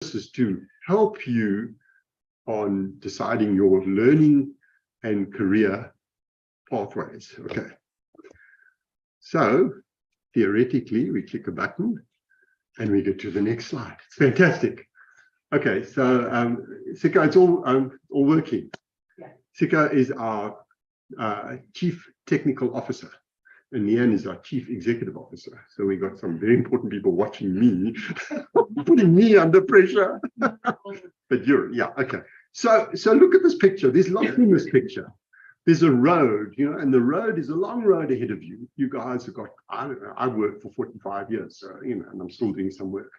is to help you on deciding your learning and career pathways. Okay. So theoretically, we click a button and we get to the next slide. It's fantastic. Okay, so Siko, it's all working. Yeah. Siko is our Chief Technical Officer, and Leanne is our Chief Executive Officer. So we got some very important people watching me, putting me under pressure. But yeah, okay. So look at this picture. There's lots in this picture. There's a road, and the road is a long road ahead of you. You guys have got, I don't know, I've worked for 45 years, so, and I'm still doing some work.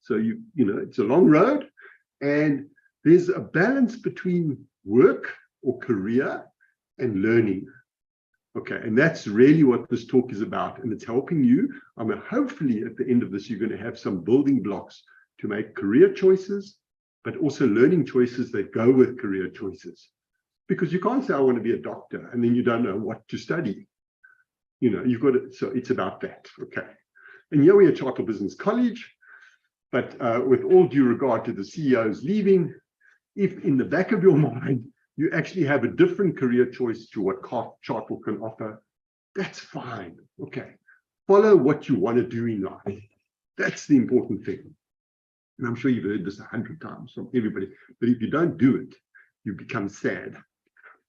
So, it's a long road, and there's a balance between work or career and learning. Okay, and that's really what this talk is about, and it's helping you. Hopefully at the end of this, you're going to have some building blocks to make career choices, but also learning choices that go with career choices. Because you can't say, I want to be a doctor, and then you don't know what to study. You've got to, so it's about that, okay? And here we're at Charter Business College, but with all due regard to the CEOs leaving, if in the back of your mind, you actually have a different career choice to what Charter can offer, that's fine, okay? Follow what you want to do in life. That's the important thing. And I'm sure you've heard this 100 times from everybody, but if you don't do it, you become sad.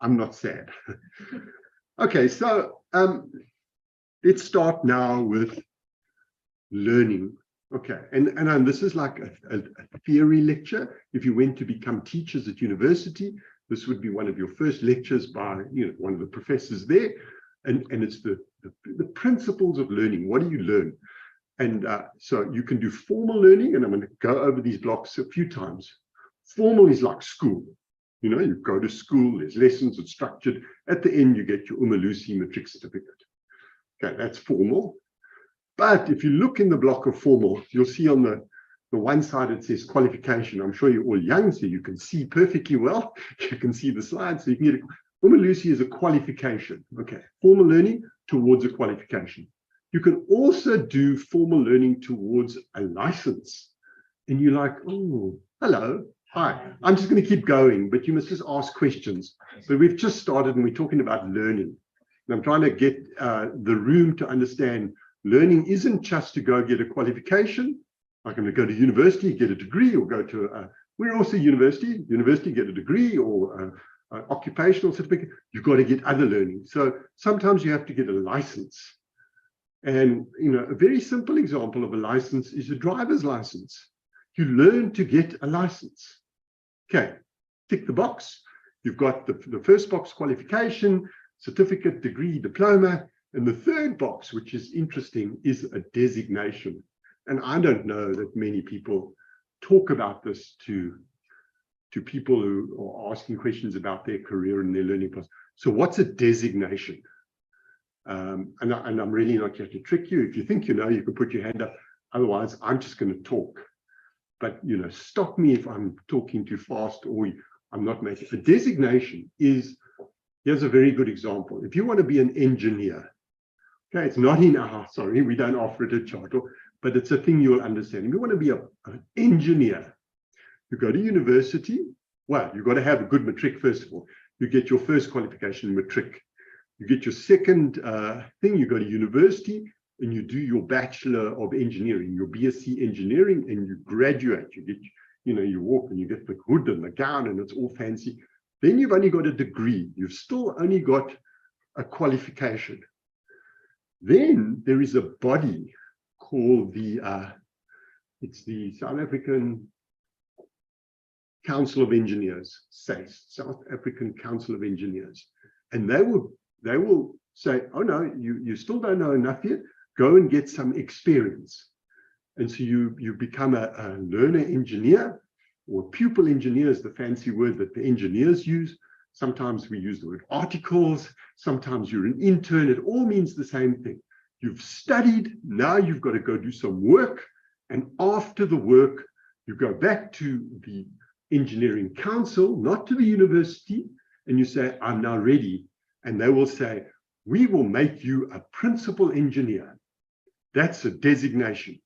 I'm not sad. Okay, so let's start now with learning. Okay, and this is like a theory lecture. If you went to become teachers at university, this would be one of your first lectures by one of the professors there, and it's the principles of learning. What do you learn? And so you can do formal learning, and I'm going to go over these blocks a few times. Formal is like school. You go to school, there's lessons, it's structured. At the end, you get your Umalusi matric certificate. Okay, that's formal. But if you look in the block of formal, you'll see on the one side it says qualification. I'm sure you're all young, so you can see perfectly well. You can see the slides, so you can get Umalusi is a qualification. Okay, formal learning towards a qualification. You can also do formal learning towards a license. And you're like, oh, hello. Hi, I'm just going to keep going, but you must just ask questions. But we've just started and we're talking about learning. And I'm trying to get the room to understand learning isn't just to go get a qualification, like I'm going to go to university, get a degree, or go to, we're also university, get a degree or an occupational certificate. You've got to get other learning. So sometimes you have to get a license. And, a very simple example of a license is a driver's license. You learn to get a license. Okay, tick the box. You've got the first box, qualification, certificate, degree, diploma. And the third box, which is interesting, is a designation. And I don't know that many people talk about this to people who are asking questions about their career and their learning process. So what's a designation? And I'm really not here to trick you. If you think you know, you can put your hand up. Otherwise, I'm just going to talk. But, stop me if I'm talking too fast or I'm not making. A designation is, here's a very good example. If you want to be an engineer, okay, it's not in sorry, we don't offer it at Charter, but it's a thing you'll understand. If you want to be an engineer, you go to university. Well, you've got to have a good matric, first of all. You get your first qualification, matric. You get your second thing, you go to university, and you do your Bachelor of Engineering, your BSc Engineering, and you graduate. You get, you walk and you get the hood and the gown, and it's all fancy. Then you've only got a degree. You've still only got a qualification. Then there is a body called it's the South African Council of Engineers, SACE, South African Council of Engineers. And they will say, oh no, you still don't know enough yet. Go and get some experience. And so you become a learner engineer, or pupil engineer is the fancy word that the engineers use. Sometimes we use the word articles. Sometimes you're an intern. It all means the same thing. You've studied. Now you've got to go do some work. And after the work, you go back to the engineering council, not to the university, and you say, I'm now ready. And they will say, we will make you a principal engineer. That's a designation.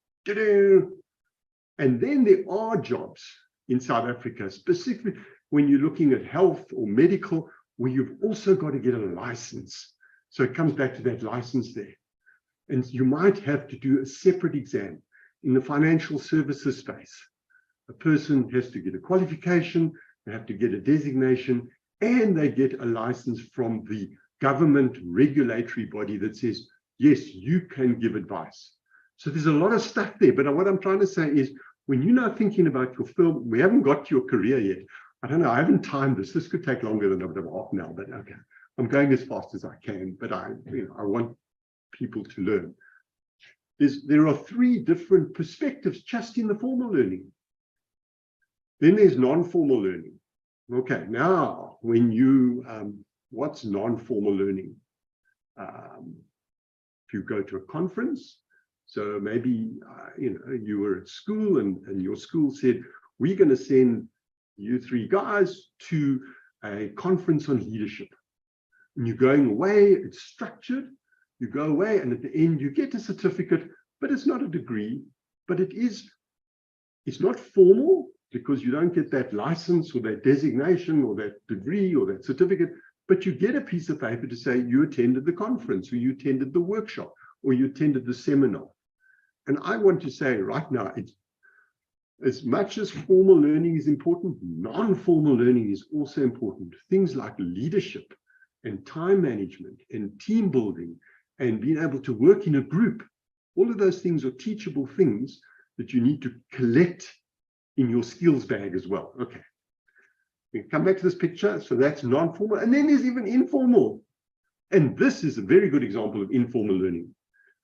And then there are jobs in South Africa, specifically when you're looking at health or medical, where you've also got to get a license. So it comes back to that license there. And you might have to do a separate exam in the financial services space. A person has to get a qualification, they have to get a designation, and they get a license from the government regulatory body that says, yes, you can give advice. So there's a lot of stuff there. But what I'm trying to say is, when you're now thinking about your film, we haven't got to your career yet. I don't know, I haven't timed this. This could take longer than a bit of half now, but okay. I'm going as fast as I can, but I want people to learn. There are 3 different perspectives just in the formal learning. Then there's non-formal learning. Okay, now when you, what's non-formal learning? If you go to a conference, so maybe you were at school and your school said, we're going to send you 3 guys to a conference on leadership. And you're going away, it's structured, you go away, and at the end you get a certificate, but it's not a degree, but it's not formal, because you don't get that license or that designation or that degree or that certificate, but you get a piece of paper to say you attended the conference, or you attended the workshop, or you attended the seminar. And I want to say right now, it's as much as formal learning is important, non-formal learning is also important. Things like leadership and time management and team building and being able to work in a group, all of those things are teachable things that you need to collect in your skills bag as well. Okay, we come back to this picture. So that's non-formal, and then there's even informal. And this is a very good example of informal learning.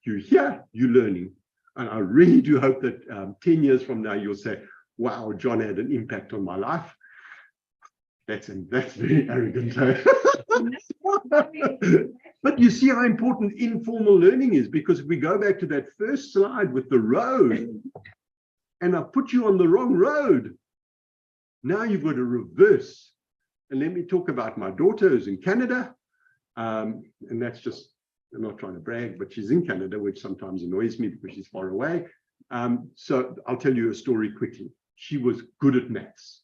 You're here, you're learning. And I really do hope that 10 years from now, you'll say, wow, John had an impact on my life. That's very arrogant. But you see how important informal learning is, because if we go back to that first slide with the road, and I put you on the wrong road, now you've got to reverse. And let me talk about my daughter who's in Canada. And that's just, I'm not trying to brag, but she's in Canada, which sometimes annoys me because she's far away. So I'll tell you a story quickly. She was good at maths.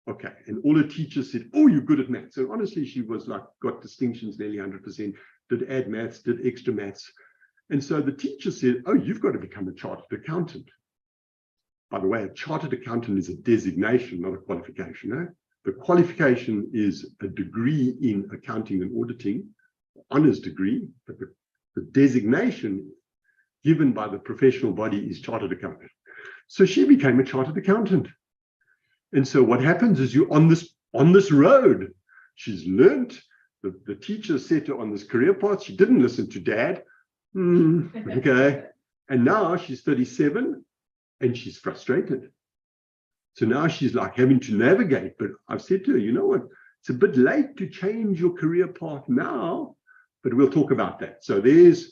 Okay, and all the teachers said, oh, you're good at maths. And honestly, she was like, got distinctions nearly 100%, did add maths, did extra maths. And so the teacher said, oh, you've got to become a chartered accountant. By the way, a chartered accountant is a designation, not a qualification. Eh? The qualification is a degree in accounting and auditing, honors degree, but the designation given by the professional body is chartered accountant. So she became a chartered accountant. And so what happens is you're on this road. She's learned, the teacher set her on this career path. She didn't listen to dad. Okay. And now she's 37 and she's frustrated. So now she's like having to navigate. But I've said to her, you know what? It's a bit late to change your career path now, but we'll talk about that. So there's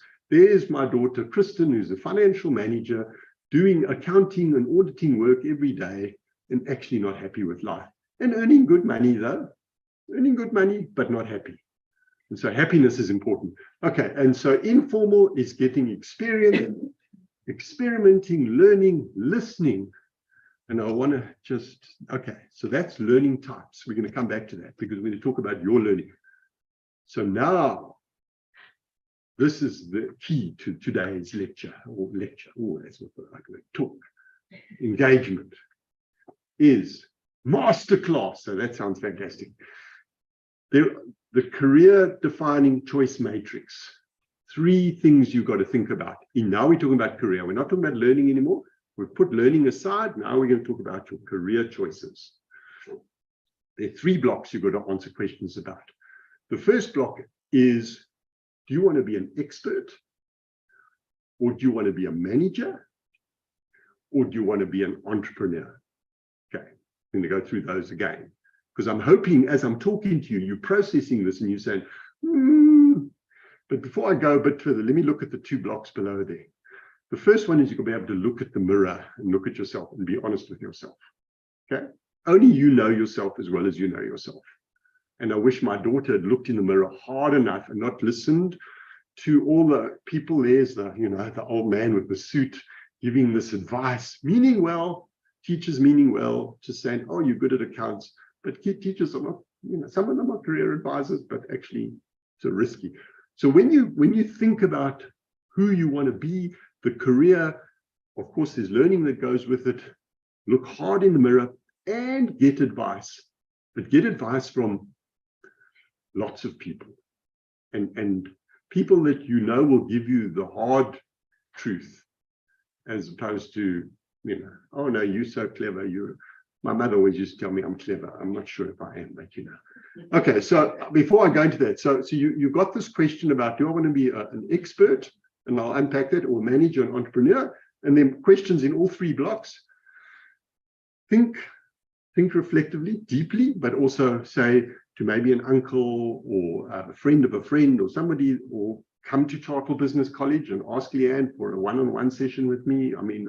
my daughter, Kristen, who's a financial manager, doing accounting and auditing work every day, and actually not happy with life, and earning good money though, earning good money, but not happy. And so happiness is important. Okay, and so informal is getting experience, experimenting, learning, listening. And I want to just, okay, so that's learning types. We're going to come back to that because we're going to talk about your learning. So now, this is the key to today's lecture, or oh, that's what I like to talk, engagement. Is masterclass. So that sounds fantastic. The career defining choice matrix. 3 things you've got to think about. Now we're talking about career. We're not talking about learning anymore. We've put learning aside. Now we're going to talk about your career choices. There are 3 blocks you've got to answer questions about. The first block is, do you want to be an expert? Or do you want to be a manager? Or do you want to be an entrepreneur? Okay, I'm going to go through those again, because I'm hoping as I'm talking to you, you're processing this and you're saying, But before I go a bit further, let me look at the 2 blocks below there. The first one is you're going to be able to look at the mirror and look at yourself and be honest with yourself. Okay, only you know yourself as well as you know yourself. And I wish my daughter had looked in the mirror hard enough and not listened to all the people. There's the old man with the suit giving this advice, meaning well, teachers meaning well, just saying, oh, you're good at accounts, but teachers are not, some of them are career advisors, but actually it's risky. So when you think about who you want to be, the career, of course, there's learning that goes with it. Look hard in the mirror and get advice, but get advice from lots of people and people that will give you the hard truth, as opposed to, oh no, you're so clever. My mother always used to tell me I'm clever. I'm not sure if I am, but Okay, so before I go into that, so you got this question about, do I want to be an expert? And I'll unpack that, or manager and entrepreneur, and then questions in all three blocks. Think reflectively, deeply, but also say to maybe an uncle or a friend of a friend or somebody, or come to Chartwell Business College and ask Leanne for a one-on-one session with me. I mean,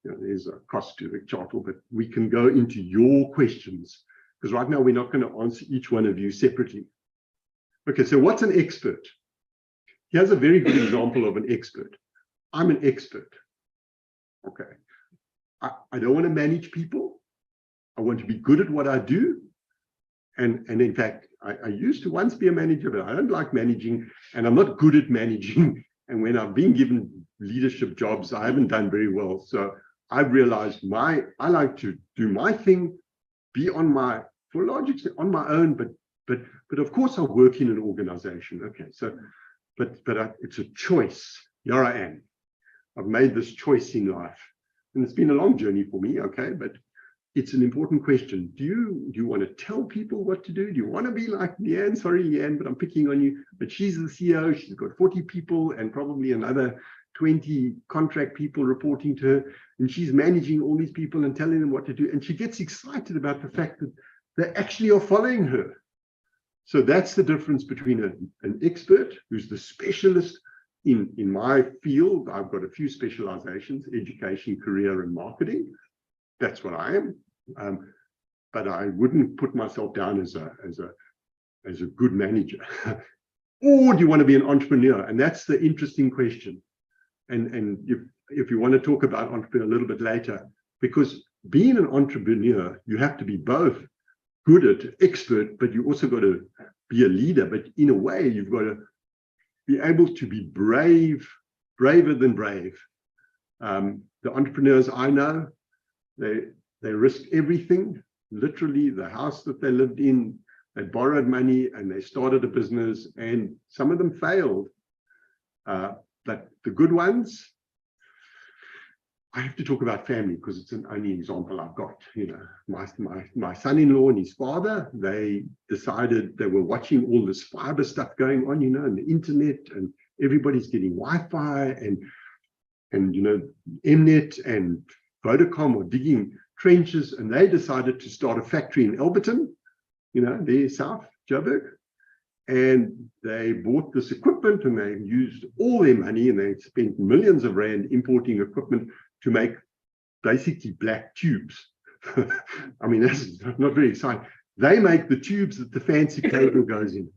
there's a cost to the Chartwell, but we can go into your questions, because right now we're not going to answer each one of you separately. Okay, so what's an expert? Here's a very good example of an expert. I'm an expert. Okay. I don't want to manage people. I want to be good at what I do. And in fact, I used to once be a manager, but I don't like managing, and I'm not good at managing. And when I've been given leadership jobs, I haven't done very well. So I've realized I like to do my thing, be on my own, but of course I work in an organization. Okay, so but it's a choice. Here I am. I've made this choice in life, and it's been a long journey for me. Okay, but it's an important question. Do you want to tell people what to do? Do you want to be like Leanne? Sorry, Leanne, but I'm picking on you. But she's the CEO. She's got 40 people and probably another 20 contract people reporting to her, and she's managing all these people and telling them what to do. And she gets excited about the fact that they actually are following her. So that's the difference between an expert who's the specialist in my field. I've got a few specializations: education, career, and marketing. That's what I am. But I wouldn't put myself down as a good manager. Or do you want to be an entrepreneur? And that's the interesting question. And if you want to talk about entrepreneur a little bit later, because being an entrepreneur, you have to be both good at expert, but you also got to be a leader. But in a way, you've got to be able to be braver than brave. The entrepreneurs I know, they risk everything. Literally, the house that they lived in, they borrowed money and they started a business, and some of them failed. But the good ones, I have to talk about family because it's an only example I've got. My son-in-law and his father, they decided, they were watching all this fiber stuff going on, and the internet, and everybody's getting Wi-Fi, and Mnet and Vodacom are digging trenches, and they decided to start a factory in Alberton, there south, Joburg. And they bought this equipment, and they used all their money, and they spent millions of rand importing equipment to make basically black tubes. I mean, that's not very exciting. They make the tubes that the fancy cable goes in.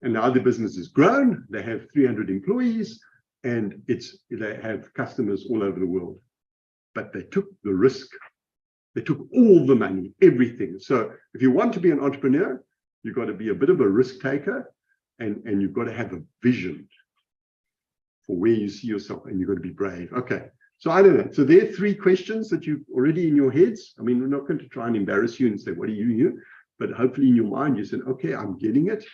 And now the business has grown. They have 300 employees, and they have customers all over the world. But they took the risk. They took all the money, everything. So if you want to be an entrepreneur, you've got to be a bit of a risk taker, and you've got to have a vision for where you see yourself, and you've got to be brave. Okay, so I don't know. So there are three questions that you've already in your heads. I mean, we're not going to try and embarrass you and say, what are you here? But hopefully in your mind, you said, okay, I'm getting it.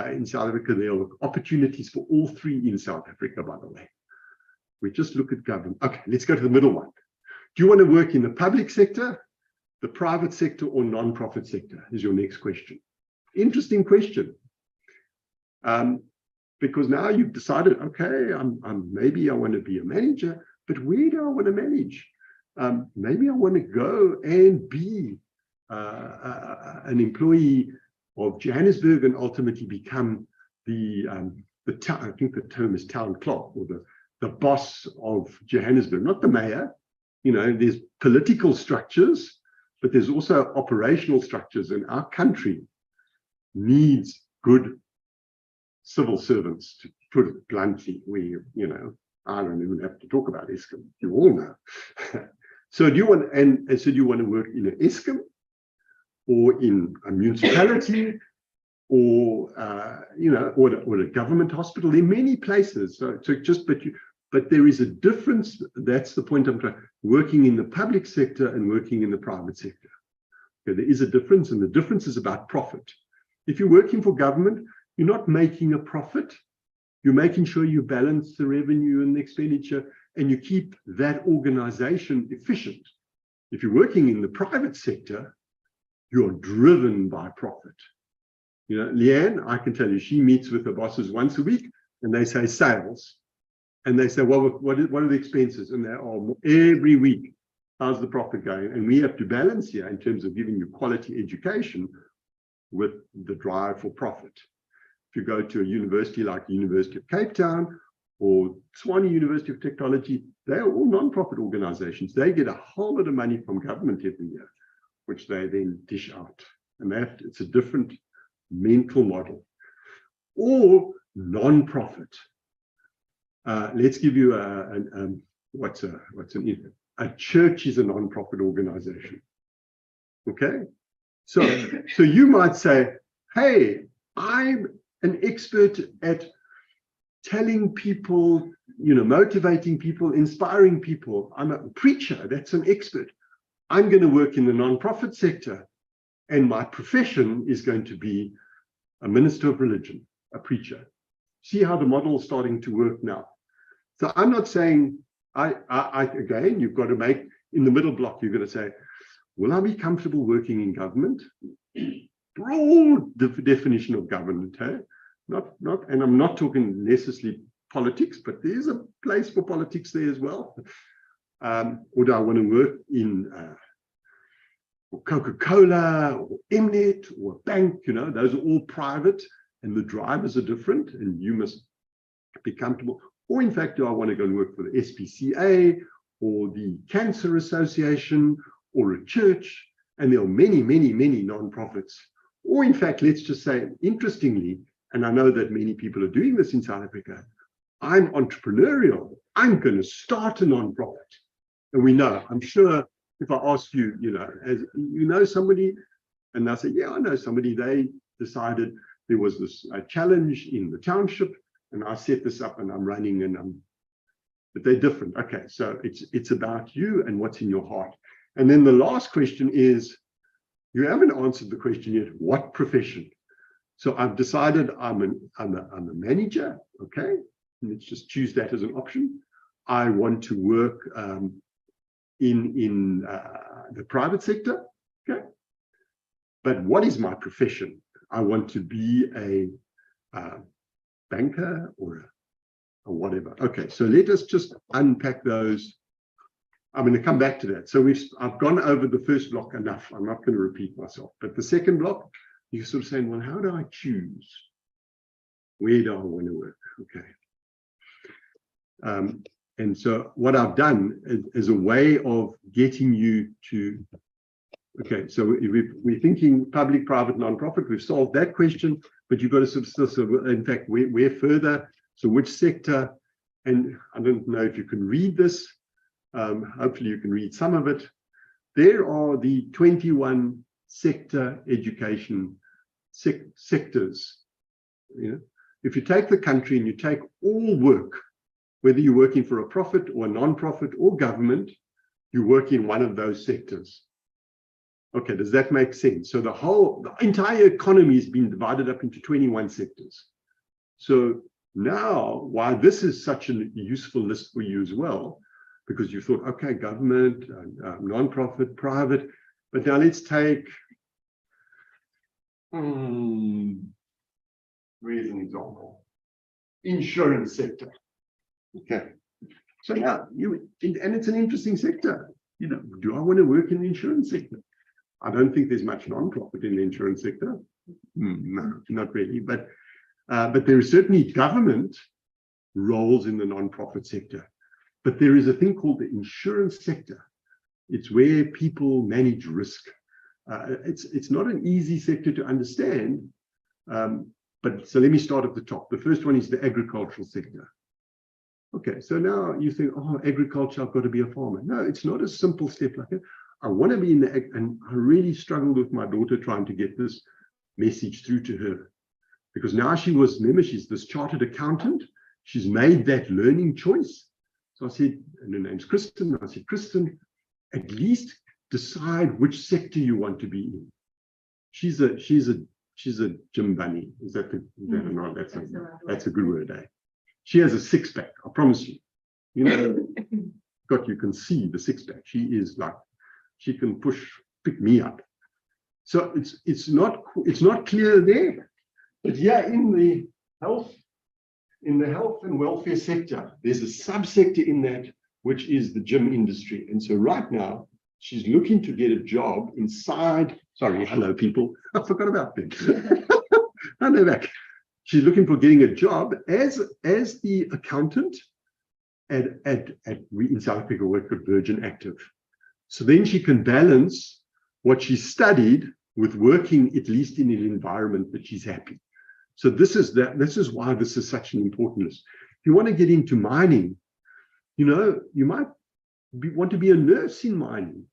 In South Africa, there are opportunities for all three in South Africa, by the way. We just look at government. Okay, let's go to the middle one. Do you want to work in the public sector, the private sector, or non-profit sector is your next question. Interesting question. Because now you've decided, okay, maybe I want to be a manager, but where do I want to manage? Maybe I want to go and be an employee of Johannesburg and ultimately become the town, I think the term is town clerk, or the boss of Johannesburg, not the mayor. There's political structures, but there's also operational structures, and our country needs good civil servants, to put it bluntly, where I don't even have to talk about Eskom. You all know. So do you want, and so do you want to work in an Eskom or in a municipality or or a government hospital? There are many places. So just but there is a difference. That's the point I'm trying. Working in the public sector and working in the private sector. Okay, there is a difference, and the difference is about profit. If you're working for government, you're not making a profit. You're making sure you balance the revenue and the expenditure, and you keep that organization efficient. If you're working in the private sector, you're driven by profit. You know, Leanne, I can tell you, she meets with her bosses once a week, and they say sales. And they say, well, what are the expenses? And they are every week, how's the profit going? And we have to balance here in terms of giving you quality education with the drive for profit. If you go to a university like the University of Cape Town or Tshwane University of Technology, they are all non-profit organizations. They get a whole lot of money from government every year, which they then dish out. And it's a different mental model. Or non-profit. Let's give you a church is a non-profit organization. Okay, so you might say, hey, I'm an expert at telling people, motivating people, inspiring people. I'm a preacher. That's an expert. I'm going to work in the non-profit sector, and my profession is going to be a minister of religion, a preacher. See how the model is starting to work now. So I'm not saying, again, you've got to make, in the middle block, you're going to say, will I be comfortable working in government? Broad definition of government, hey? And I'm not talking necessarily politics, but there's a place for politics there as well. Or do I want to work in Coca-Cola or Mnet or a bank? Those are all private, and the drivers are different, and you must be comfortable. Or in fact, do I want to go and work for the SPCA or the Cancer Association or a church? And there are many, many, many non-profits. Or in fact, let's just say, interestingly, and I know that many people are doing this in South Africa, I'm entrepreneurial. I'm going to start a non-profit. And we know, I'm sure if I ask you, as you know somebody, and they'll say, yeah, I know somebody, they decided there was this challenge in the township, and I set this up and I'm running, but they're different. Okay, so it's about you and what's in your heart. And then the last question is, you haven't answered the question yet, what profession? So I've decided I'm a manager, okay? Let's just choose that as an option. I want to work in the private sector, okay? But what is my profession? I want to be a banker or whatever. Okay, so let us just unpack those. I'm going to come back to that. So I've gone over the first block enough. I'm not going to repeat myself. But the second block, you're sort of saying, well, how do I choose? Where do I want to work? Okay. And so what I've done is a way of getting you to, okay, so if we're thinking public, private, non-profit, we've solved that question, but you've got to sort of in fact, where further, so which sector, and I don't know if you can read this, hopefully you can read some of it. There are the 21 sector education sectors. If you take the country and you take all work, whether you're working for a profit or a non-profit or government, you work in one of those sectors. Okay, does that make sense? So the entire economy has been divided up into 21 sectors. So now, why this is such a useful list for you as well, because you thought, okay, government, non-profit, private, but now let's take, where's an example? Insurance sector. Okay, so now and it's an interesting sector. Do I want to work in the insurance sector? I don't think there's much non-profit in the insurance sector. No, not really. But there is certainly government roles in the non-profit sector. But there is a thing called the insurance sector. It's where people manage risk. It's not an easy sector to understand. But so let me start at the top. The first one is the agricultural sector. Okay, so now you think, oh, agriculture, I've got to be a farmer. No, it's not a simple step like that. I want to be in the ag, and I really struggled with my daughter trying to get this message through to her, because now remember, she's this chartered accountant. She's made that learning choice. So I said, and her name's Kristen. I said, Kristen, at least decide which sector you want to be in. She's a gym bunny. Is that or not? That's a good word, eh? She has a six-pack, I promise you. You know, God, you can see the six-pack. She is like, she can pick me up. So it's not clear there. But yeah, in the health and welfare sector, there's a subsector in that which is the gym industry. And so right now, she's looking to get a job inside. Sorry, hello people. I forgot about them. Hello back. She's looking for getting a job as the accountant we in South Africa work with Virgin Active. So then she can balance what she studied with working at least in an environment that she's happy. So this is why this is such an important list. If you want to get into mining, you know, you might want to be a nurse in mining,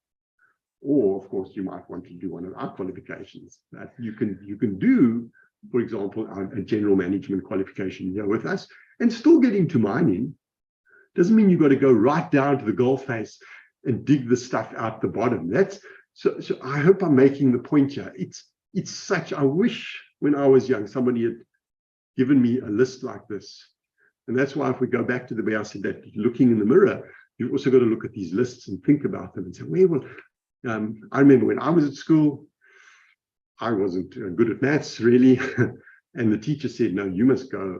or of course you might want to do one of our qualifications that you can do. For example, a general management qualification here with us and still get into mining. Doesn't mean you've got to go right down to the gold face and dig the stuff out the bottom. So I hope I'm making the point here. It's such, I wish when I was young, somebody had given me a list like this. And that's why if we go back to the way I said that, looking in the mirror, you've also got to look at these lists and think about them and say, I remember when I was at school, I wasn't good at maths really. And the teacher said, no, you must go,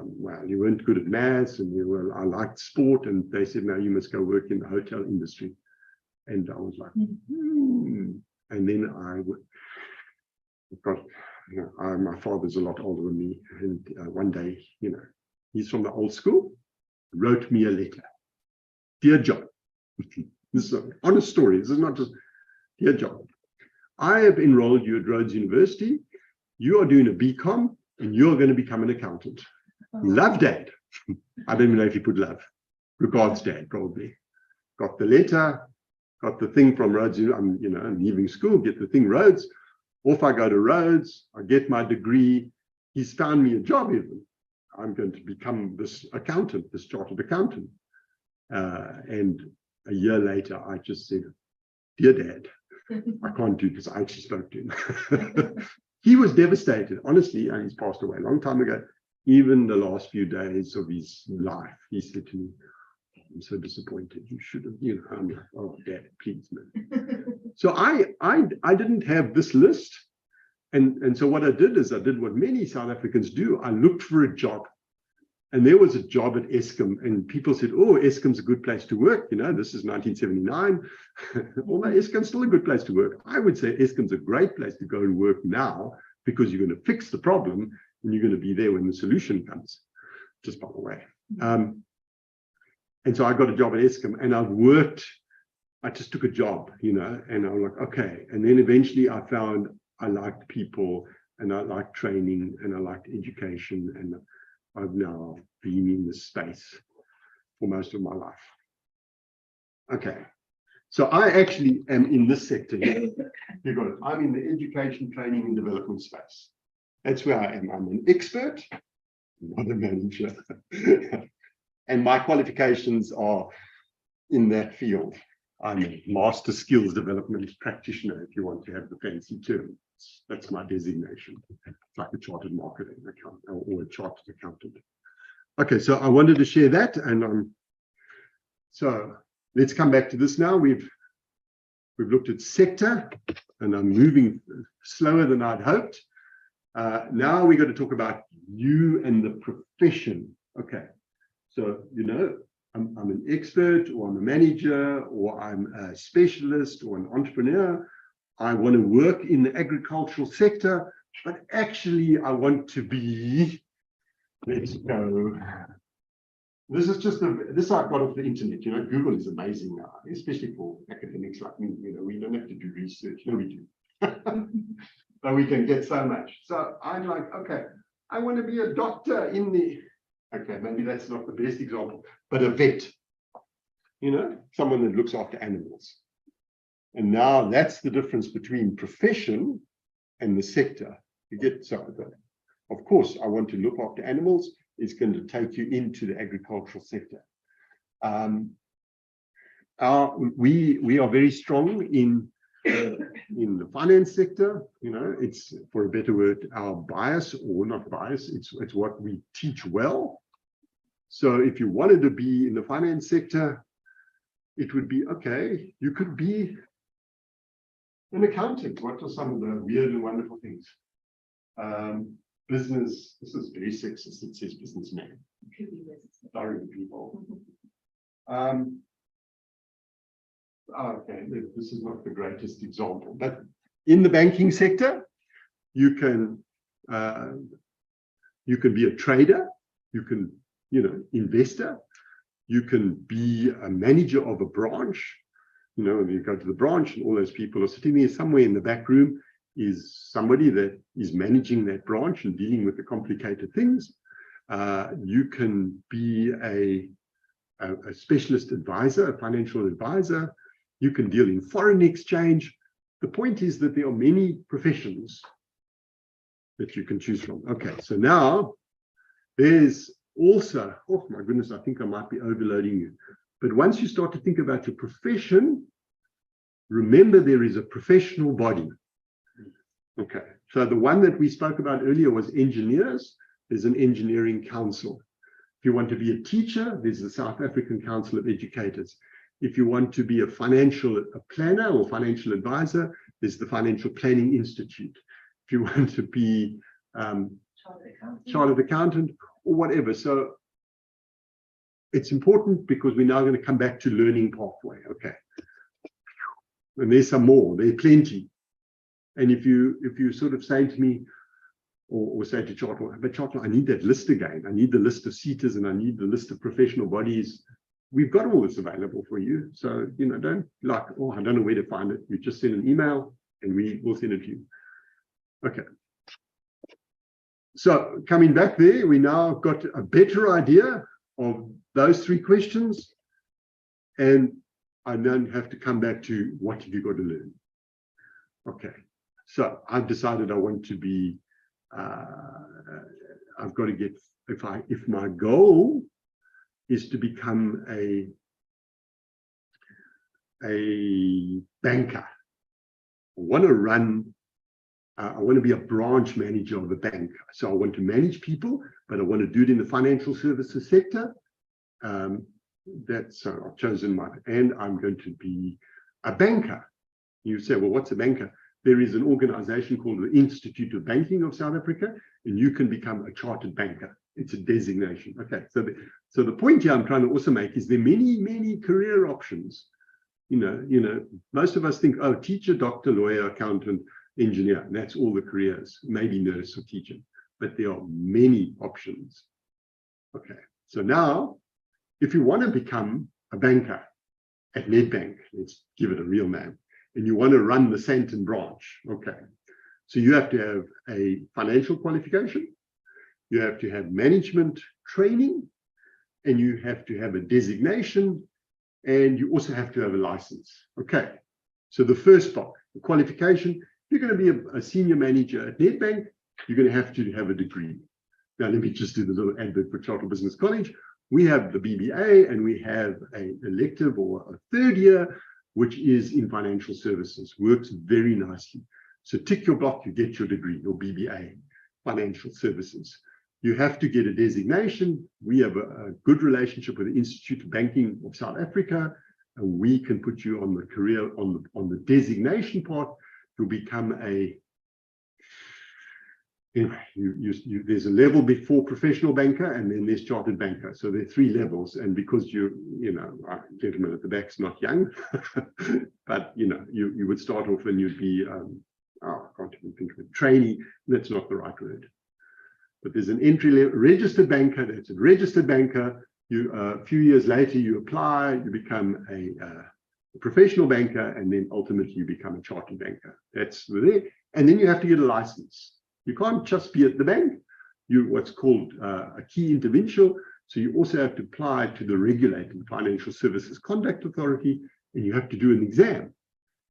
well, you weren't good at maths and I liked sport. And they said, no, you must go work in the hotel industry. And I was like, And then my father's a lot older than me. And one day, you know, he's from the old school, wrote me a letter. Dear John, this is an honest story. This is not just, dear John, I have enrolled you at Rhodes University. You are doing a BCom and you're going to become an accountant. Love, Dad. I don't even know if he put love. Regards, Dad, probably. Got the letter, got the thing from Rhodes. I'm leaving school, get the thing Rhodes. Off I go to Rhodes. I get my degree. He's found me a job even. I'm going to become this accountant, this chartered accountant. And a year later, I just said, dear Dad, I can't do this. I actually spoke to him. He was devastated, honestly, and he's passed away a long time ago. Even the last few days of his life, he said to me, I'm so disappointed. You should have, I'm like, oh, Dad, please, man. So I didn't have this list. And so what I did is I did what many South Africans do. I looked for a job. And there was a job at Eskom, and people said, oh, Eskom's a good place to work. You know, this is 1979. Although Eskom's still a good place to work. I would say Eskom's a great place to go and work now because you're going to fix the problem and you're going to be there when the solution comes, just by the way. And so I got a job at Eskom and I just took a job, and I was like, okay. And then eventually I found I liked people and I liked training and I liked education, and I've now been in this space for most of my life. Okay, so I actually am in this sector here. You got it. I'm in the education, training, and development space. That's where I am. I'm an expert, not a manager. And my qualifications are in that field. I'm a master skills development practitioner, if you want to have the fancy term. That's my designation. It's like a chartered marketing accountant or a chartered accountant. Okay, so I wanted to share that, and so let's come back to this now. We've looked at sector, and I'm moving slower than I'd hoped. Now we're going to talk about you and the profession. Okay, so I'm an expert, or I'm a manager, or I'm a specialist, or an entrepreneur. I want to work in the agricultural sector, but actually I want to be, let's go. This is just this I've got off the internet. Google is amazing now, especially for academics like me. We don't have to do research. No, we do. But we can get so much. So I'm like, okay, I want to be a doctor in the Okay, maybe that's not the best example, but a vet, someone that looks after animals. And now that's the difference between profession and the sector. You get something. Of course, I want to look after animals. It's going to take you into the agricultural sector. We are very strong in the finance sector. It's, for a better word, our bias, or not bias. It's what we teach well. So if you wanted to be in the finance sector, it would be okay. You could be an accountant. What are some of the weird and wonderful things? Business. This is very sexist. It says businessman. Sorry, people. Okay, this is not the greatest example, but in the banking sector, you can be a trader, you can, investor, you can be a manager of a branch. When you go to the branch and all those people are sitting there, somewhere in the back room is somebody that is managing that branch and dealing with the complicated things. You can be a specialist advisor, a financial advisor. You can deal in foreign exchange. The point is that there are many professions that you can choose from. Okay, so now there's also, oh my goodness, I think I might be overloading you. But once you start to think about your profession, remember there is a professional body. Okay, so the one that we spoke about earlier was engineers. There's an engineering council. If you want to be a teacher, there's the South African Council of Educators. If you want to be a planner or financial advisor, there's the Financial Planning Institute. If you want to be chartered accountant or whatever. So it's important because we're now going to come back to learning pathway. Okay. And there's some more, there's plenty. And if you sort of say to me, or say to Chartel, but Chartel, I need that list again. I need the list of SETAs and I need the list of professional bodies. We've got all this available for you. So, don't like, oh, I don't know where to find it. You just send an email and we will send it to you. Okay. So coming back there, we now got a better idea of those three questions. And I then have to come back to what have you got to learn? Okay. So I've decided I want to be, I've got to get, if my goal is to become a banker, I want to be a branch manager of a bank. So I want to manage people, but I want to do it in the financial services sector. So I've chosen and I'm going to be a banker. You say, well, what's a banker? There is an organization called the Institute of Banking of South Africa, and you can become a chartered banker. It's a designation. Okay, so the point here I'm trying to also make is there are many, many career options. Most of us think, oh, teacher, doctor, lawyer, accountant, engineer, and that's all the careers, maybe nurse or teacher, but there are many options. Okay, so now, if you want to become a banker at Nedbank, let's give it a real name, and you want to run the Sandton branch, okay, so you have to have a financial qualification, you have to have management training, and you have to have a designation, and you also have to have a license. Okay, so the first part, the qualification, you're going to be a senior manager at Nedbank, you're going to have a degree. Now, let me just do the little advert for Charter Business College. We have the BBA and we have an elective or a third year, which is in financial services, works very nicely. So tick your block, you get your degree, your BBA, financial services. You have to get a designation. We have a good relationship with the Institute of Banking of South Africa, and we can put you on the career, on the designation part. You'll become there's a level before professional banker, and then there's chartered banker. So there are three levels. And because gentleman at the back's not young, but you would start off and you'd be, I can't even think of it, trainee. That's not the right word. But there's an entry level registered banker. That's a registered banker. A few years later, you apply, you become a professional banker, and then ultimately you become a chartered banker. That's there. And then you have to get a license. You can't just be at the bank. you're what's called a key intervention. So you also have to apply to the regulator, the Financial Services Conduct Authority, and you have to do an exam.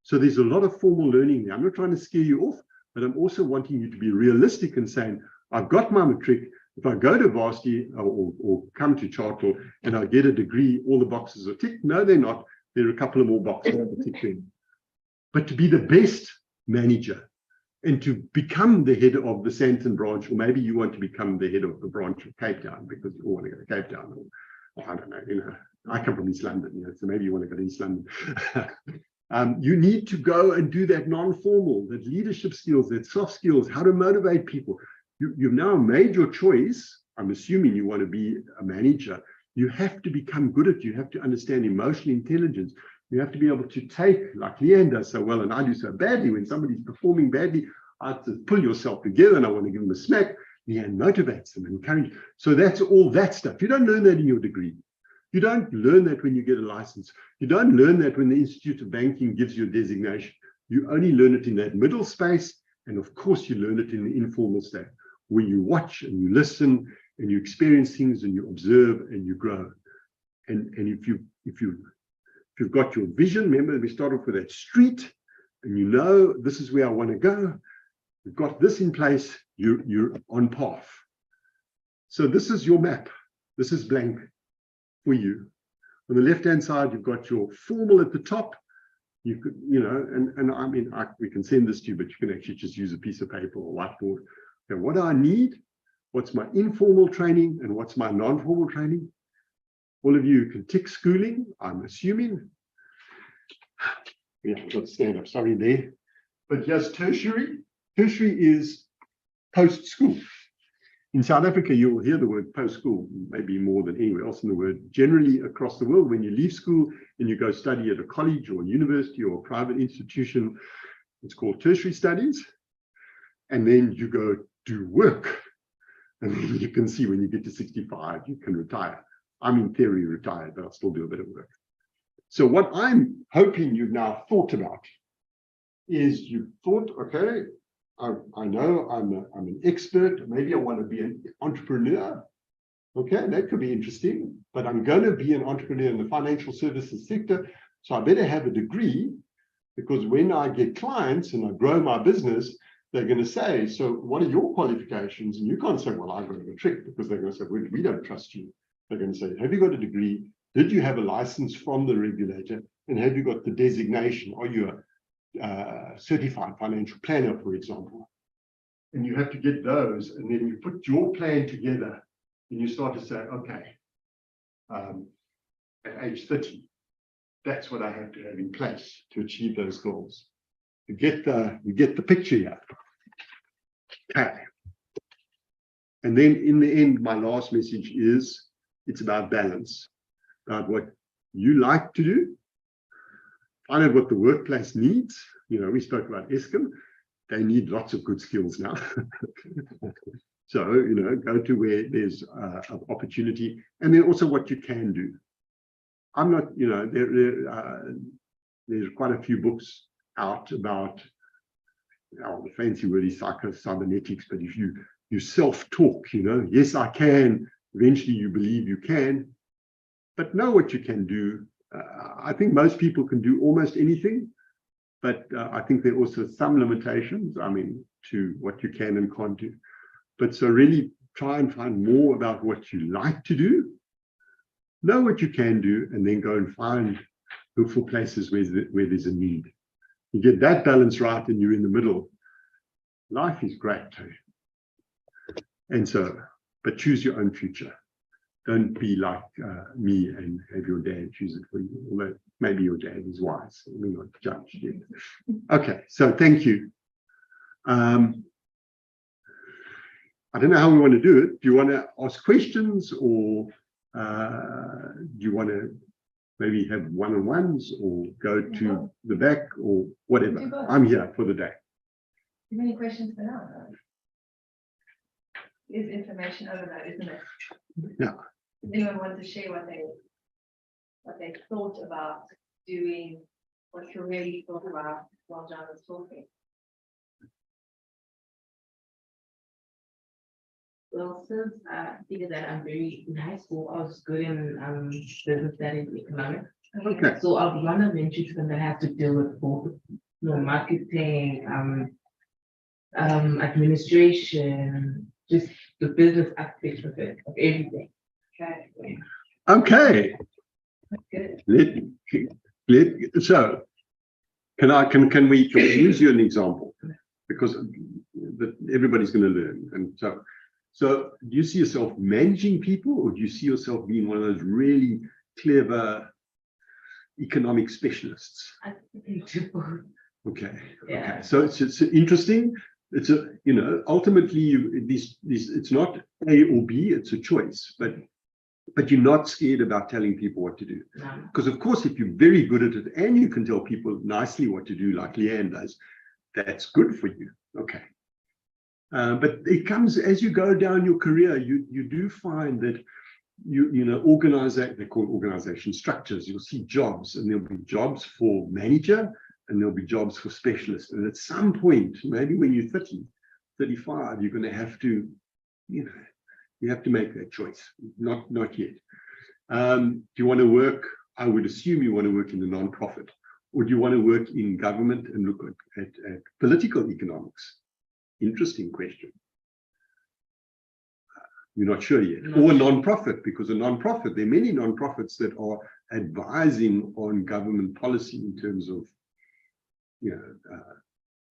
So there's a lot of formal learning there. I'm not trying to scare you off, but I'm also wanting you to be realistic and saying, I've got my matric. If I go to varsity or come to Chartwell and I get a degree, all the boxes are ticked. No, they're not. There are a couple of more boxes to tick in. But to be the best manager and to become the head of the Sandton branch, or maybe you want to become the head of the branch of Cape Town because you all want to go to Cape Town, or I don't know, I come from East London, so maybe you want to go to East London. You need to go and do that non-formal, that leadership skills, that soft skills, how to motivate people. You've now made your choice. I'm assuming you want to be a manager. You have to become good at it. You have to understand emotional intelligence. You have to be able to take, like Leanne does so well, and I do so badly, when somebody's performing badly, I have to pull yourself together and I want to give them a smack. Leanne motivates them and encourages. So that's all that stuff. You don't learn that in your degree. You don't learn that when you get a license. You don't learn that when the Institute of Banking gives you a designation. You only learn it in that middle space. And of course, you learn it in the informal state, where you watch and you listen and you experience things and you observe and you grow. And if you've got your vision, remember we start off with that street, and you know this is where I want to go. You've got this in place, you're on path. So this is your map. This is blank for you. On the left-hand side, you've got your formal at the top. You could, and I mean, we can send this to you, but you can actually just use a piece of paper or whiteboard. Okay, what do I need? What's my informal training and what's my non-formal training? All of you can tick schooling, I'm assuming. Yeah, I've got to stand up, sorry there. But here's tertiary. Tertiary is post-school. In South Africa, you'll hear the word post-school, maybe more than anywhere else in the world. Generally across the world, when you leave school and you go study at a college or a university or a private institution, it's called tertiary studies. And then you go do work. And then you can see when you get to 65, you can retire. I'm in theory retired, but I'll still do a bit of work. So what I'm hoping you've now thought about is you've thought, okay, I know I'm an expert. Maybe I want to be an entrepreneur. Okay, that could be interesting, but I'm going to be an entrepreneur in the financial services sector. So I better have a degree, because when I get clients and I grow my business, they're going to say, so what are your qualifications? And you can't say, well, I've got a trick, because they're going to say, well, we don't trust you. They're going to say, have you got a degree? Did you have a license from the regulator? And have you got the designation? Are you a certified financial planner, for example? And you have to get those, and then you put your plan together, and you start to say, okay, at age 30, that's what I have to have in place to achieve those goals. You get the picture here. Okay. And then in the end, my last message is, it's about balance, about what you like to do, find out what the workplace needs. We spoke about Eskom. They need lots of good skills now. So, go to where there's opportunity, and then also what you can do. I'm not, there's quite a few books out about, the fancy word is cybernetics, but if you self-talk, yes, I can, eventually you believe you can, but know what you can do. I think most people can do almost anything, but I think there are also some limitations, to what you can and can't do. But so really try and find more about what you like to do, know what you can do, and then go and look for places where there's a need. You get that balance right and you're in the middle. Life is great. And so, but choose your own future. Don't be like me and have your dad choose it for you, although maybe your dad is wise. We're not judged yet. Okay, so thank you. I don't know how we want to do it. Do you want to ask questions, or do you want to maybe have one-on-ones, or go to the back, or whatever? I'm here for the day. Do you have any questions for now? Is information overload, isn't it? Yeah. Does anyone want to share what they thought about doing, what you really thought about while John was talking? Well, since I figure that I'm very in high school, I was good in business studies, economics. Okay. So I'll be one of the entries that have to deal with both, marketing, administration, just the business aspect of it, of everything. Okay, Okay. good. So can we use you an example? Because everybody's going to learn. And so do you see yourself managing people, or do you see yourself being one of those really clever economic specialists? I think do both. Okay. Yeah. Okay. So it's interesting. It's ultimately it's not A or B, it's a choice, but you're not scared about telling people what to do. No. Because of course, if you're very good at it and you can tell people nicely what to do, like Leanne does, that's good for you. Okay. But it comes as you go down your career, you do find that they call organization structures. You'll see jobs, and there'll be jobs for manager, and there'll be jobs for specialists. And at some point, maybe when you're 30, 35, you're going to have to, you have to make that choice. Not yet. Do you want to work? I would assume you want to work in the non-profit, or do you want to work in government and look at political economics? Interesting question. You're not sure yet. Or a non-profit, because a non-profit, there are many non-profits that are advising on government policy in terms of,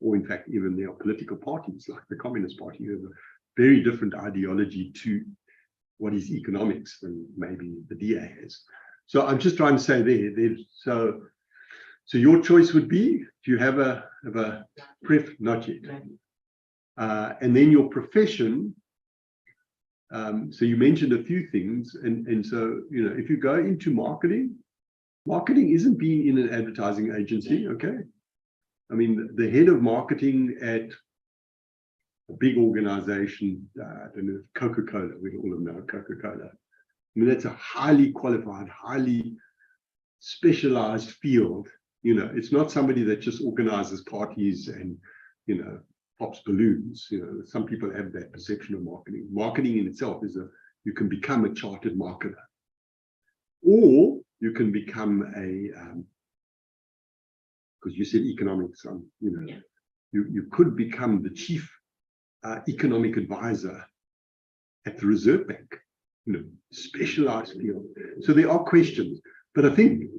or in fact, even there are political parties like the Communist Party who have a very different ideology to what is economics than maybe the DA has. So I'm just trying to say so your choice would be, do you have a pref? Not yet. And then your profession. So you mentioned a few things, and so if you go into marketing isn't being in an advertising agency. Okay, I mean, the head of marketing at a big organization, I don't know, Coca-Cola, we all know Coca-Cola. I mean, that's a highly qualified, highly specialized field. It's not somebody that just organizes parties and pops balloons. Some people have that perception of marketing. Marketing in itself is you can become a chartered marketer, or you can become because you said economics, you could become the chief economic advisor at the Reserve Bank, specialized field. So there are questions, but I think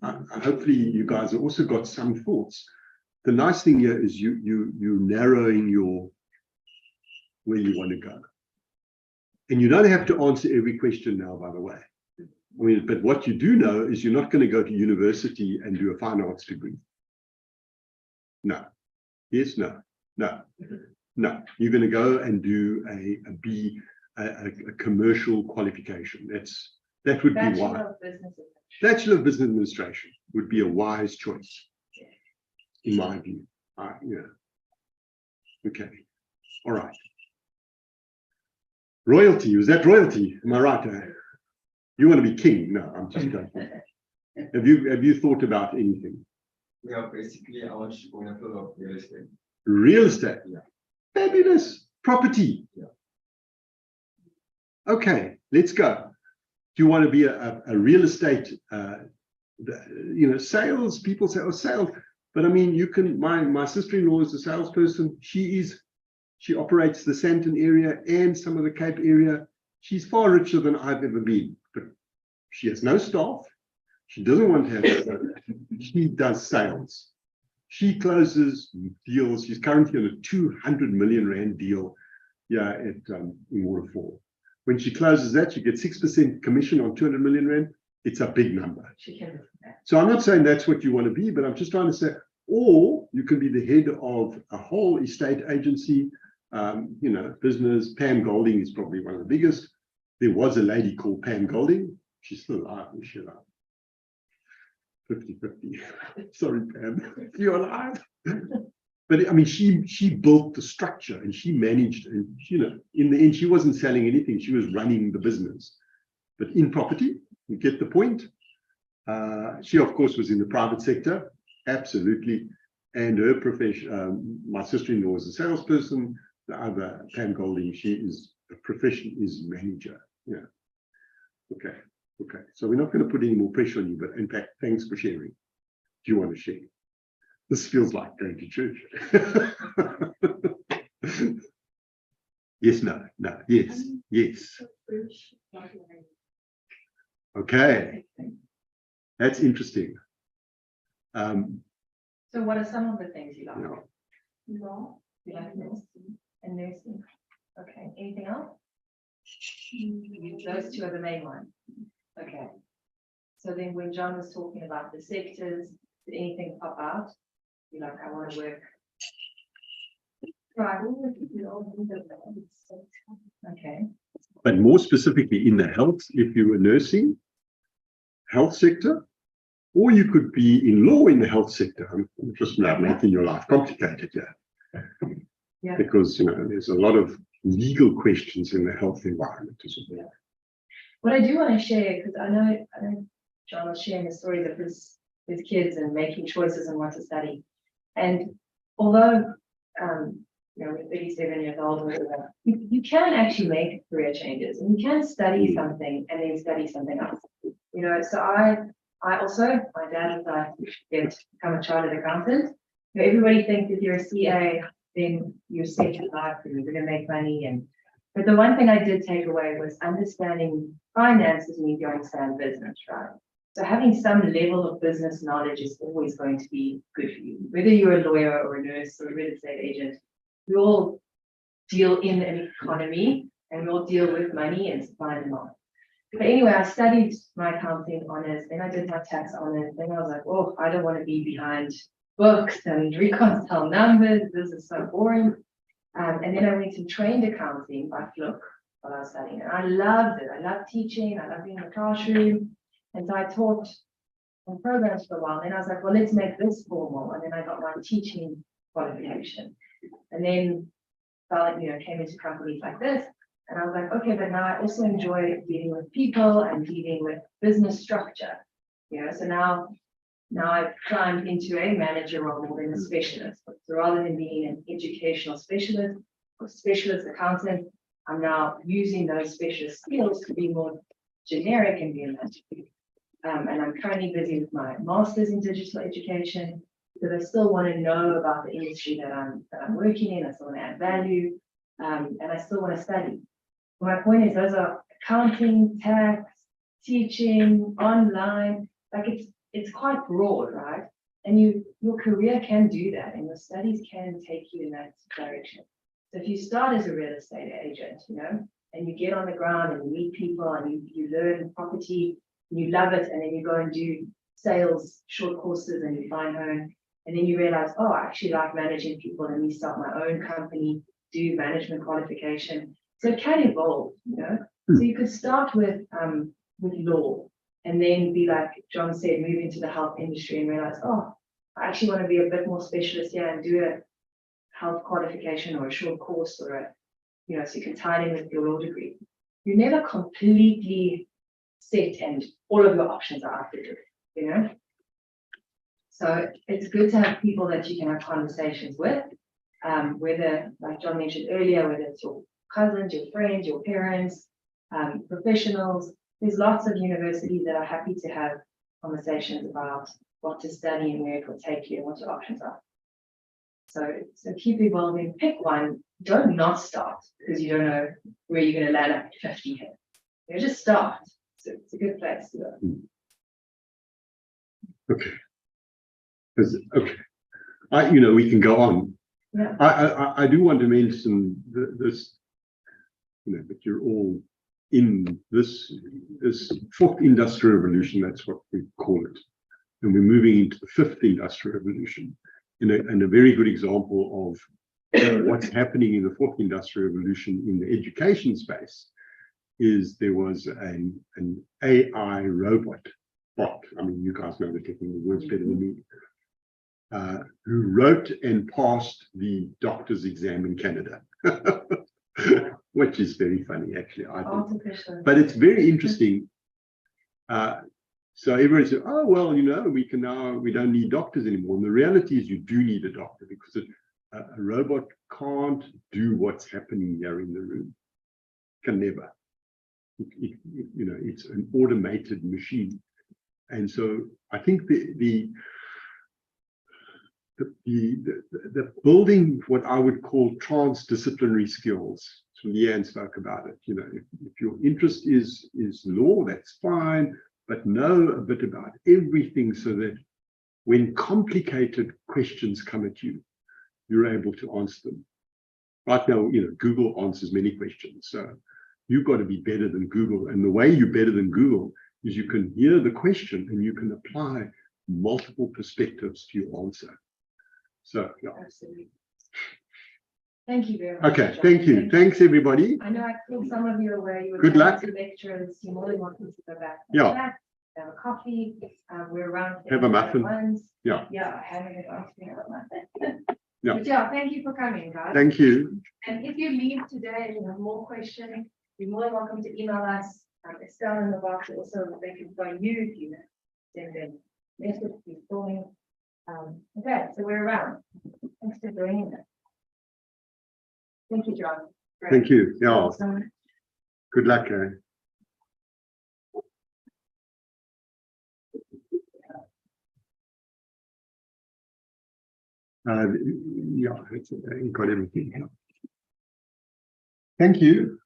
hopefully you guys have also got some thoughts. The nice thing here is you narrowing where you want to go. And you don't have to answer every question now, by the way. I mean, but what you do know is you're not going to go to university and do a fine arts degree. No. Yes, no. No. You're going to go and do a commercial qualification. That would be wise. Bachelor of Business Administration would be a wise choice, in my view. Okay. All right. Royalty, is that royalty? Am I right? You want to be king? No, I'm just joking. Have you thought about anything? Yeah, basically I want to go in a field of real estate. Real estate? Yeah. Fabulous. Property? Yeah. Okay, let's go. Do you want to be a real estate, sales? People say, oh, sales. But I mean, you can, my sister-in-law is a salesperson. She operates the Sandton area and some of the Cape area. She's far richer than I've ever been, but she has no staff. She doesn't want to have staff. She does sales. She closes deals. She's currently on a 200 million rand deal in Waterfall. When she closes that, she gets 6% commission on 200 million rand. It's a big number. So I'm not saying that's what you want to be, but I'm just trying to say, or you can be the head of a whole estate agency, business. Pam Golding is probably one of the biggest. There was a lady called Pam Golding. She's still alive. Is she alive? 50-50. Sorry, Pam, you're alive. But I mean, she built the structure and she managed, and in the end, she wasn't selling anything. She was running the business. But in property, you get the point. She, of course, was in the private sector, absolutely. And her profession, my sister-in-law is a salesperson. The other, Pam Golding, she is The profession is manager. Yeah. Okay. Okay. So we're not going to put any more pressure on you, but in fact, thanks for sharing. Do you want to share? This feels like going to church. Yes, no, no, yes, yes. Okay. That's interesting. So what are some of the things you like? Yeah. Law, you like nursing and nursing. Okay, anything else? Those two are the main ones. Okay. So then when John was talking about the sectors, did anything pop out? You're like, I want to work. Right. Okay. But more specifically in the health, if you were nursing, health sector, or you could be in law in the health sector. I'm just now making your life complicated here. Yeah. Because there's a lot of legal questions in the health environment as well. What I do want to share, because I know John was sharing the stories of his kids and making choices on what to study. And although we're 37 years old, or whatever, you can actually make career changes, and you can study something and then study something else. So I also, my dad decided to become a chartered accountant. Everybody thinks if you're a CA, then you're set in life and you're going to make money. But the one thing I did take away was understanding finances means you understand business, right? So having some level of business knowledge is always going to be good for you. Whether you're a lawyer or a nurse or a real estate agent, we all deal in an economy and we all deal with money and supply and demand. But anyway, I studied my accounting honors, then I did my tax honors, then I was like, oh, I don't want to be behind books and reconcile numbers. This is so boring. And then I went and trained accounting by fluke while I was studying. And I loved it. I loved teaching. I loved being in the classroom. And so I taught on programs for a while. Then I was like, well, let's make this formal. And then I got my teaching qualification. And then came into companies like this. And I was like, okay, but now I also enjoy dealing with people and dealing with business structure. So now I've climbed into a manager role more than a specialist. So rather than being an educational specialist or specialist accountant, I'm now using those specialist skills to be more generic and be a manager. And I'm currently busy with my master's in digital education because I still want to know about the industry that I'm working in. I still want to add value, and I still want to study. But my point is, those are accounting, tax, teaching, online. Like it's quite broad, right? And your career can do that, and your studies can take you in that direction. So if you start as a real estate agent, and you get on the ground and you meet people and you learn property and you love it, and then you go and do sales short courses and you find home, and then you realize, oh, I actually like managing people, and you start my own company, do management qualification. So it can evolve, So you could start with law, and then be like John said, move into the health industry and realize, oh, I actually want to be a bit more specialist here and do a health qualification or a short course or so you can tie it in with your law degree. You're never completely set and all of your options are out there, So it's good to have people that you can have conversations with, whether, like John mentioned earlier, whether it's your cousins, your friends, your parents, professionals. There's lots of universities that are happy to have conversations about what to study and where it will take you and what your options are. So keep evolving, pick one, don't not start because you don't know where you're going to land at 50 here. Just start. So it's a good place to go. Okay. Okay. We can go on. Yeah. I do want to mention this, that you're all in this fourth industrial revolution, that's what we call it. And we're moving into the fifth industrial revolution. And a very good example of what's happening in the fourth industrial revolution in the education space is there was an AI robot bot. I mean, you guys know the technical words better than me. Who wrote and passed the doctor's exam in Canada, which is very funny, actually. I think. But it's very interesting. So everyone said, oh, well, we don't need doctors anymore. And the reality is you do need a doctor because a robot can't do what's happening here in the room. can never. You know, it's an automated machine. And so I think the building what I would call transdisciplinary skills. So Leanne spoke about it. You know, if your interest is law, that's fine, but know a bit about everything so that when complicated questions come at you, you're able to answer them. Right now, you know, Google answers many questions. So you've got to be better than Google. And the way you're better than Google is you can hear the question and you can apply multiple perspectives to your answer. So, yeah. Absolutely. Thank you very much. Okay, John. thank you. Thanks, everybody. I know I think some of you are where you were Good going luck. to lecturers. You're more than welcome to go back. and Yeah. chat, have a coffee. We're around. Have a muffin. Ones. Yeah. Yeah, I haven't had asked me about muffin. Yeah. But yeah, thank you for coming, guys. Thank you. And if you leave today and you have more questions, you're more than welcome to email us. It's down in the box also. They can phone you if you send them message before me. Okay, so we're around. Thanks for joining us. Thank you, John. Thank you. Yeah. Awesome. Good luck. Eh? Yeah, you got everything. Thank you.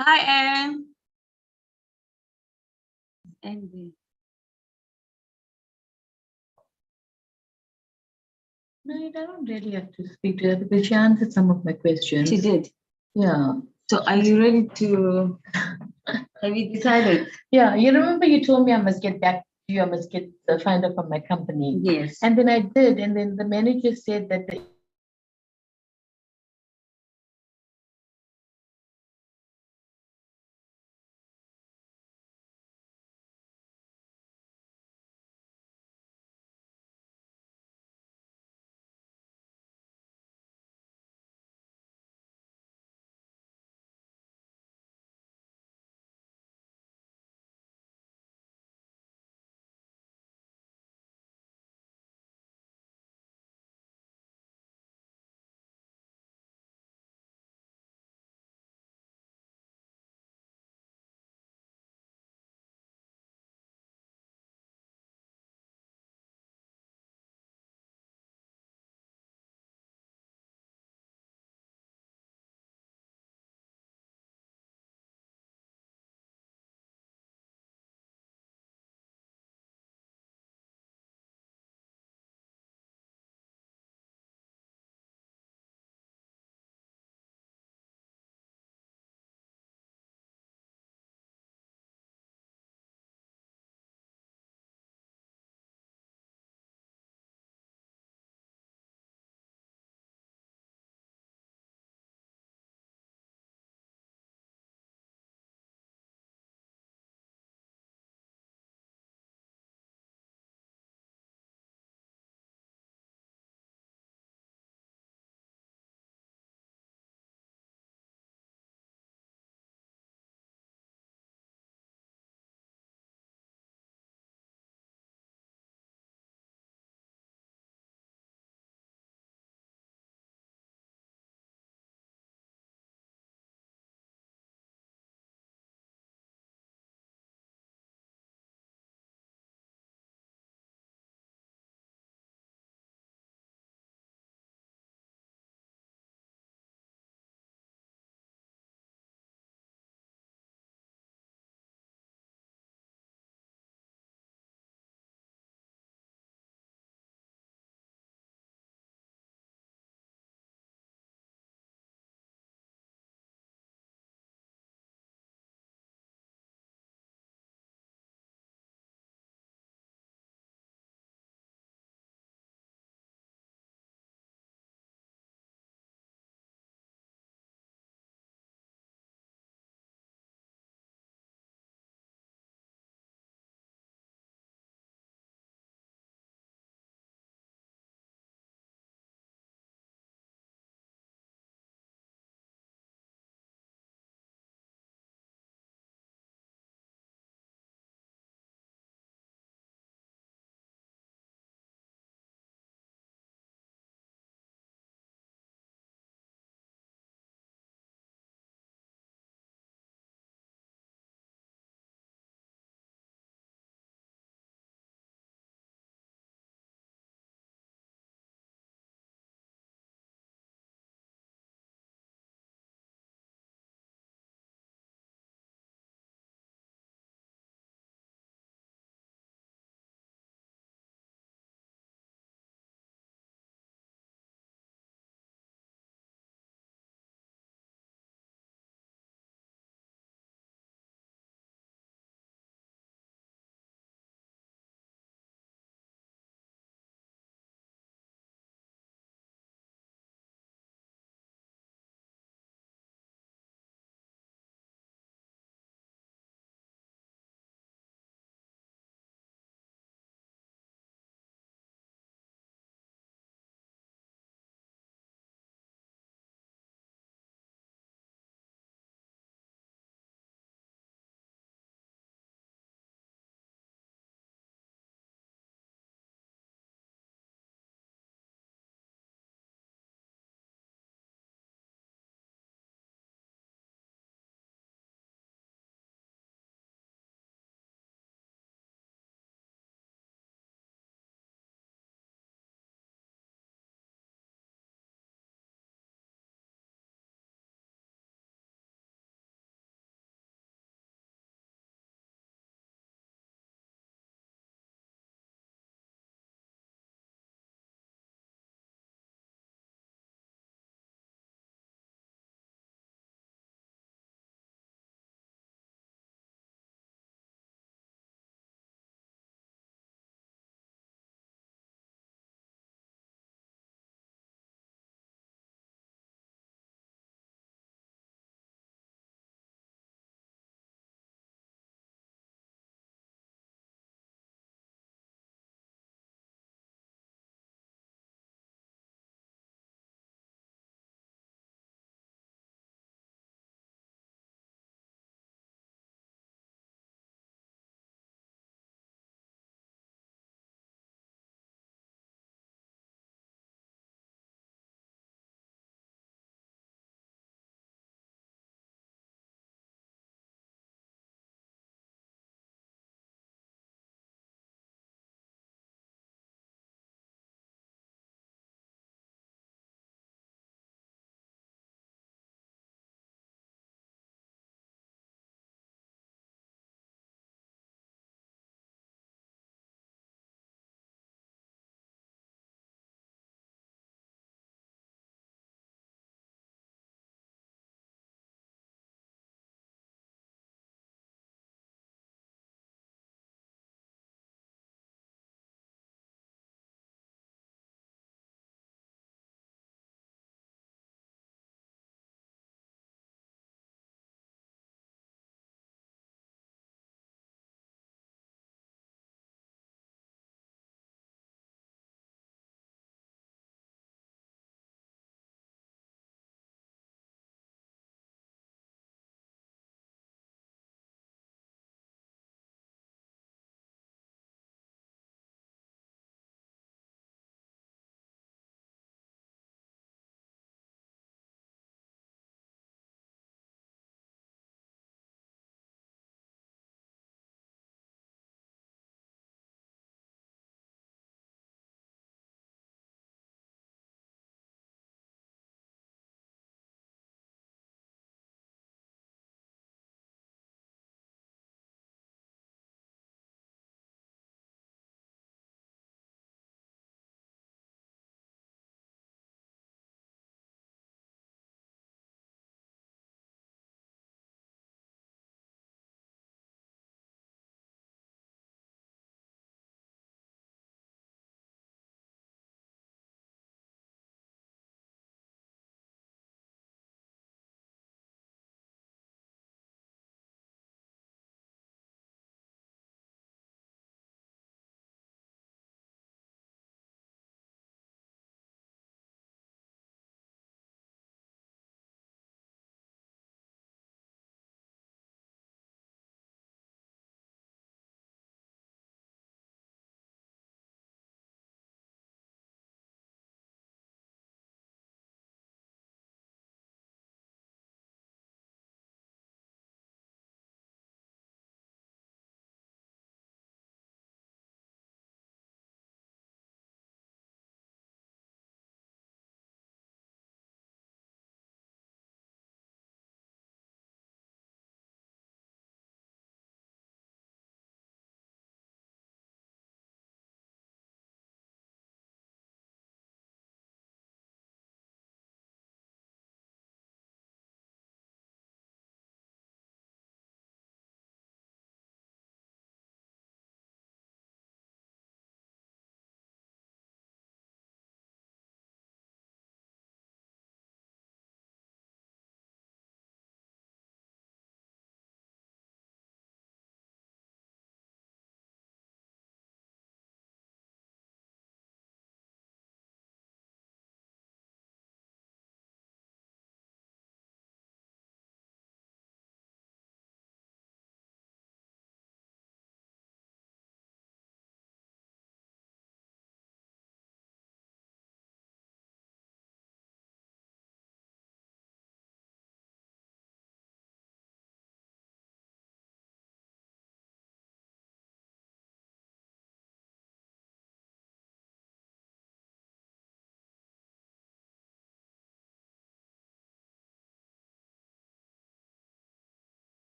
Hi, Anne. Andy. No, I don't really have to speak to her because she answered some of my questions. She did. Yeah. So are you ready to, have you decided? Yeah. You remember you told me I must get back to you, I must get find out from my company. Yes. And then I did. And then the manager said that the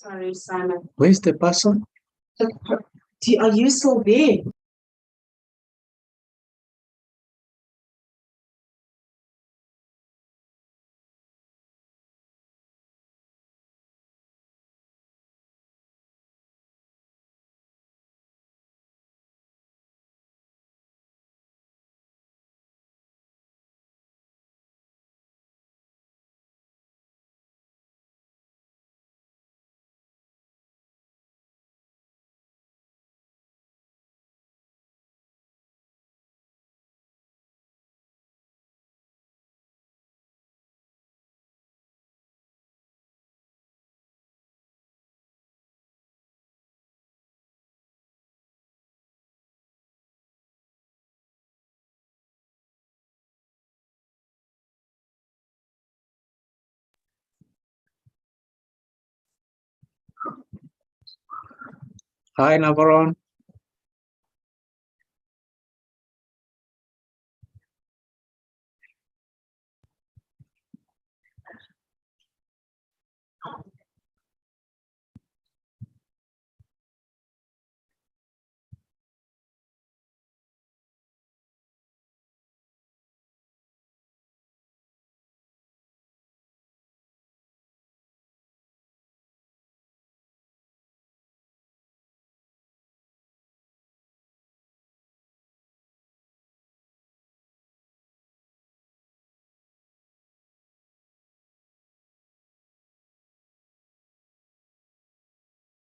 Sorry, Simon. Where's the person? Are you still there? Hi, Navaron.